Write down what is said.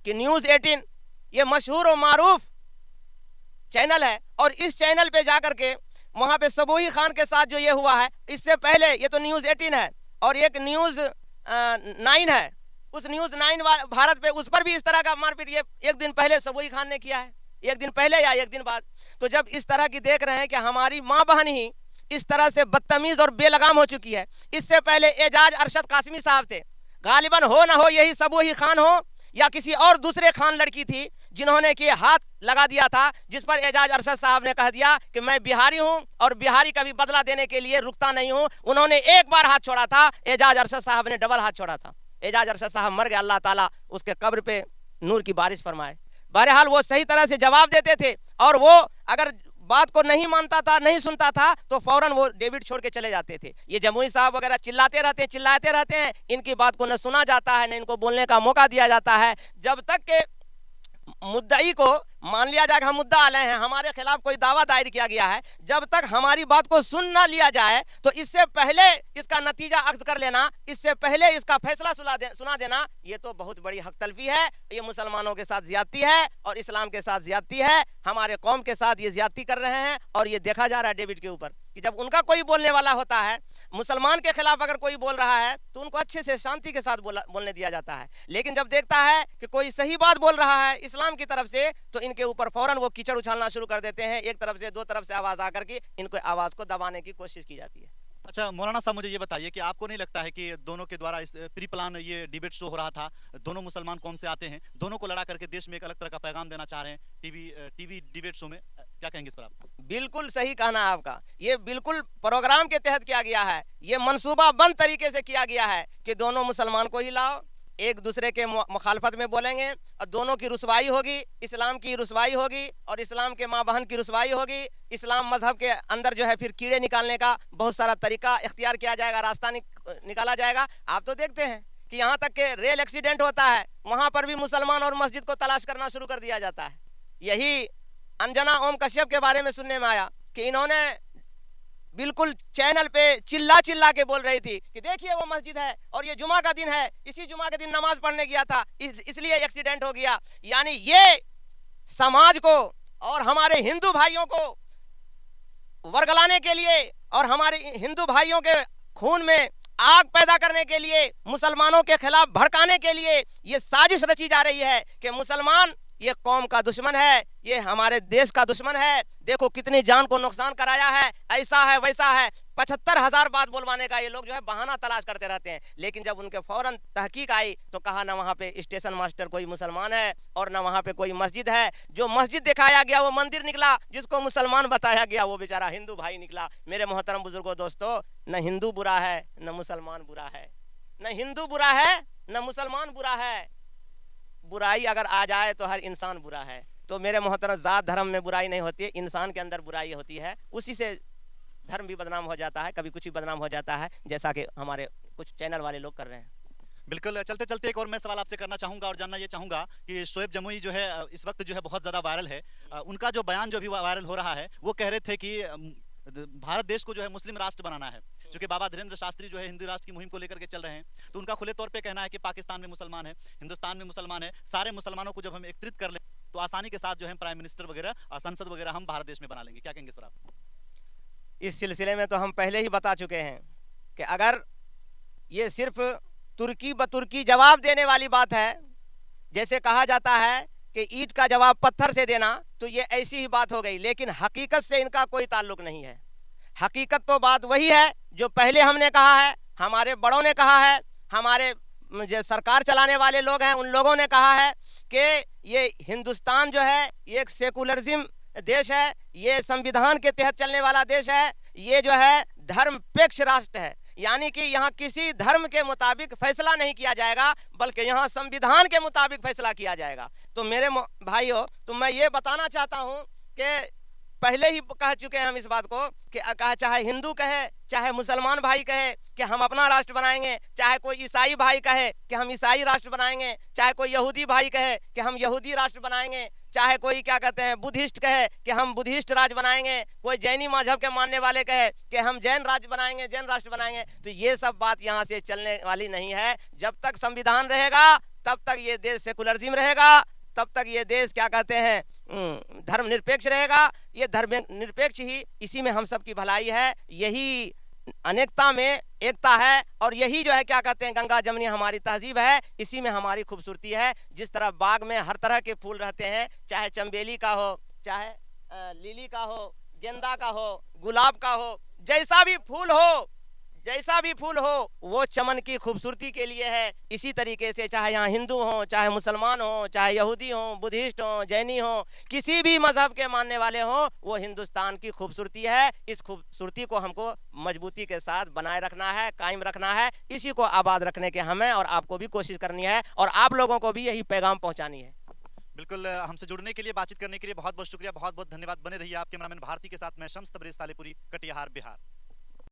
कि न्यूज़ 18 ये मशहूर और मारूफ चैनल है, और इस चैनल पे जाकर के वहां पे सबोही खान के साथ जो ये हुआ है, इससे पहले ये तो न्यूज़ 18 है और एक न्यूज़ 9 है, उस न्यूज़ 9 भारत पे, उस पर भी इस तरह का मारपीट ये एक दिन पहले सबोही खान ने किया है, एक दिन पहले या एक दिन बाद। तो जब इस तरह की देख रहे हैं कि हमारी माँ बहन ही इस तरह से बदतमीज और बेलगाम हो चुकी है। इससे पहले एजाज अरशद कासमी साहब थे, गालिबन हो ना हो यही सबोही खान हो या किसी और दूसरे खान लड़की थी जिन्होंने कि हाथ लगा दिया था, जिस पर एजाज अरशद साहब ने कह दिया कि मैं बिहारी हूं और बिहारी का भी बदला देने के लिए रुकता नहीं हूं। उन्होंने एक बार हाथ छोड़ा था, एजाज अरशद साहब ने डबल हाथ छोड़ा था। एजाज अरशद साहब मर गए, अल्लाह ताला उसके कब्र पे नूर की बारिश फरमाए। बहरहाल वो सही तरह से जवाब देते थे, और वो अगर बात को नहीं मानता था, नहीं सुनता था, तो फौरन वो डेविड छोड़ के चले जाते थे। ये जमुई साहब वगैरह चिल्लाते रहते हैं, इनकी बात को न सुना जाता है, न इनको बोलने का मौका दिया जाता है। जब तक के मुद्दई को मान लिया जाए, हम मुद्दा आले हैं, हमारे खिलाफ कोई दावा दायर किया गया है, जब तक हमारी बात को सुन ना लिया जाए, तो इससे पहले इसका नतीजा अख्द कर लेना, इससे पहले इसका फैसला सुना देना, ये तो बहुत बड़ी हक तलफी है। ये मुसलमानों के साथ ज्यादती है और इस्लाम के साथ ज्यादती है, हमारे कौम के साथ ये ज्यादती कर रहे हैं। और ये देखा जा रहा है डेविड के ऊपर कि जब उनका कोई बोलने वाला होता है, मुसलमान के खिलाफ अगर कोई बोल रहा है, तो उनको अच्छे से शांति के साथ बोलने दिया जाता है। लेकिन जब देखता है कि कोई सही बात बोल रहा है इस्लाम की तरफ से, तो इनके ऊपर फौरन वो कीचड़ उछालना शुरू कर देते हैं। एक तरफ से दो तरफ से आवाज आकर के इनको आवाज को दबाने की कोशिश की जाती है। अच्छा मौलाना साहब, मुझे ये बताइए कि आपको नहीं लगता है कि दोनों के द्वारा इस प्री प्लान ये डिबेट शो हो रहा था, दोनों मुसलमान कौम से आते हैं, दोनों को लड़ा करके देश में एक अलग तरह का पैगाम देना चाह रहे हैं टीवी डिबेट शो में, क्या कहेंगे इस पर आप? बिल्कुल सही कहना है आपका, ये बिल्कुल प्रोग्राम के तहत किया गया है, ये मंसूबा बंद तरीके से किया गया है कि दोनों मुसलमान को ही लाओ, एक दूसरे के मुखालफत में बोलेंगे और दोनों की रुसवाई होगी, इस्लाम की रुसवाई होगी और इस्लाम के माँ बहन की रुसवाई होगी। इस्लाम मजहब के अंदर जो है फिर कीड़े निकालने का बहुत सारा तरीका इख्तियार किया जाएगा, रास्ता निकाला जाएगा। आप तो देखते हैं कि यहाँ तक के रेल एक्सीडेंट होता है, वहाँ पर भी मुसलमान और मस्जिद को तलाश करना शुरू कर दिया जाता है। यही अंजना ओम कश्यप के बारे में सुनने में आया कि इन्होंने बिल्कुल चैनल पे चिल्ला के बोल रही थी कि देखिए वो मस्जिद है और ये जुमा का दिन है, इसी जुमा के दिन नमाज पढ़ने गया था, इसलिए एक्सीडेंट हो गया। यानी ये समाज को और हमारे हिंदू भाइयों को वर्गलाने के लिए और हमारे हिंदू भाइयों के खून में आग पैदा करने के लिए, मुसलमानों के खिलाफ भड़काने के लिए ये साजिश रची जा रही है कि मुसलमान ये कौम का दुश्मन है, ये हमारे देश का दुश्मन है। देखो कितनी जान को नुकसान कराया है, ऐसा है वैसा है, 75,000 बात बोलवाने का ये लोग जो है बहाना तलाश करते रहते हैं। लेकिन जब उनके फौरन तहकीक आई तो कहा ना वहाँ पे स्टेशन मास्टर कोई मुसलमान है और ना वहाँ पे कोई मस्जिद है। जो मस्जिद दिखाया गया वो मंदिर निकला, जिसको मुसलमान बताया गया वो बेचारा हिंदू भाई निकला। मेरे मोहतरम बुजुर्गों दोस्तों, न हिंदू बुरा है न मुसलमान बुरा है, न हिंदू बुरा है न मुसलमान बुरा है। बुराई अगर आ जाए तो हर इंसान बुरा है। तो मेरे मोहतरम, जात धर्म में बुराई नहीं होती है, इंसान के अंदर बुराई होती है, उसी से धर्म भी बदनाम हो जाता है, कभी कुछ भी बदनाम हो जाता है, जैसा कि हमारे कुछ चैनल वाले लोग कर रहे हैं। बिल्कुल, चलते चलते एक और मैं सवाल आपसे करना चाहूंगा और जानना ये चाहूंगा कि शोएब जमुई जो है इस वक्त जो है बहुत ज़्यादा वायरल है। उनका जो बयान जो भी वायरल हो रहा है, वो कह रहे थे कि भारत देश को जो है मुस्लिम राष्ट्र बनाना है, क्योंकि बाबा धीरेन्द्र शास्त्री जो है हिंदू राष्ट्र की मुहिम को लेकर के चल रहे हैं। तो उनका खुले तौर पे कहना है कि पाकिस्तान में मुसलमान है, हिंदुस्तान में मुसलमान है, सारे मुसलमानों को जब हम एकत्रित कर लें तो आसानी के साथ जो है प्राइम मिनिस्टर वगैरह और संसद वगैरह हम भारत देश में बना लेंगे। क्या कहेंगे सर आप? इस सिलसिले में तो हम पहले ही बता चुके हैं कि अगर ये सिर्फ तुर्की बतुर्की जवाब देने वाली बात है, जैसे कहा जाता है कि ईंट का जवाब पत्थर से देना, तो ये ऐसी ही बात हो गई। लेकिन हकीकत से इनका कोई ताल्लुक नहीं है। हकीकत तो बात वही है जो पहले हमने कहा है, हमारे बड़ों ने कहा है, हमारे जो सरकार चलाने वाले लोग हैं उन लोगों ने कहा है कि ये हिंदुस्तान जो है ये एक सेकुलरिज्म देश है, ये संविधान के तहत चलने वाला देश है, ये जो है धर्मपेक्ष राष्ट्र है। यानी कि यहाँ किसी धर्म के मुताबिक फैसला नहीं किया जाएगा, बल्कि यहाँ संविधान के मुताबिक फैसला किया जाएगा। तो मेरे भाइयों, तो मैं ये बताना चाहता हूँ कि पहले ही कह चुके हैं हम इस बात को कि चाहे हिंदू कहे, चाहे मुसलमान भाई कहे कि हम अपना राष्ट्र बनाएंगे, चाहे कोई ईसाई भाई कहे कि हम ईसाई राष्ट्र बनाएंगे, चाहे कोई यहूदी भाई कहे कि हम यहूदी राष्ट्र बनाएंगे, चाहे कोई क्या कहते हैं बुद्धिस्ट कहे कि हम बुद्धिस्ट राज्य बनाएंगे, कोई जैनी मजहब के मानने वाले कहे कि हम जैन राज्य बनाएंगे, जैन राष्ट्र बनाएंगे, तो ये सब बात यहाँ से चलने वाली नहीं है। जब तक संविधान रहेगा तब तक ये देश सेकुलरिज्म रहेगा, तब तक ये देश क्या कहते हैं धर्मनिरपेक्ष रहेगा। ये धर्मनिरपेक्ष ही, इसी में हम सब की भलाई है, यही अनेकता में एकता है, और यही जो है क्या कहते हैं गंगा जमुनी हमारी तहजीब है, इसी में हमारी खूबसूरती है। जिस तरह बाग में हर तरह के फूल रहते हैं, चाहे चंबेली का हो, चाहे लिली का हो, गेंदा का हो, गुलाब का हो, जैसा भी फूल हो, जैसा भी फूल हो वो चमन की खूबसूरती के लिए है। इसी तरीके से चाहे यहाँ हिंदू हो, चाहे मुसलमान हो, चाहे यहूदी हो, बुद्धिस्ट हो, जैनी हो, किसी भी मजहब के मानने वाले हो, वो हिंदुस्तान की खूबसूरती है। इस खूबसूरती को हमको मजबूती के साथ बनाए रखना है, कायम रखना है। इसी को आबाद रखने के हमें और आपको भी कोशिश करनी है, और आप लोगों को भी यही पैगाम पहुँचानी है। बिल्कुल, हमसे जुड़ने के लिए, बातचीत करने के लिए बहुत बहुत शुक्रिया, बहुत बहुत धन्यवाद। बने रहिए आप कैमरामैन भारती के साथ। मैं शम्स तबरेज़ सालेपुरी, कटिहार, बिहार।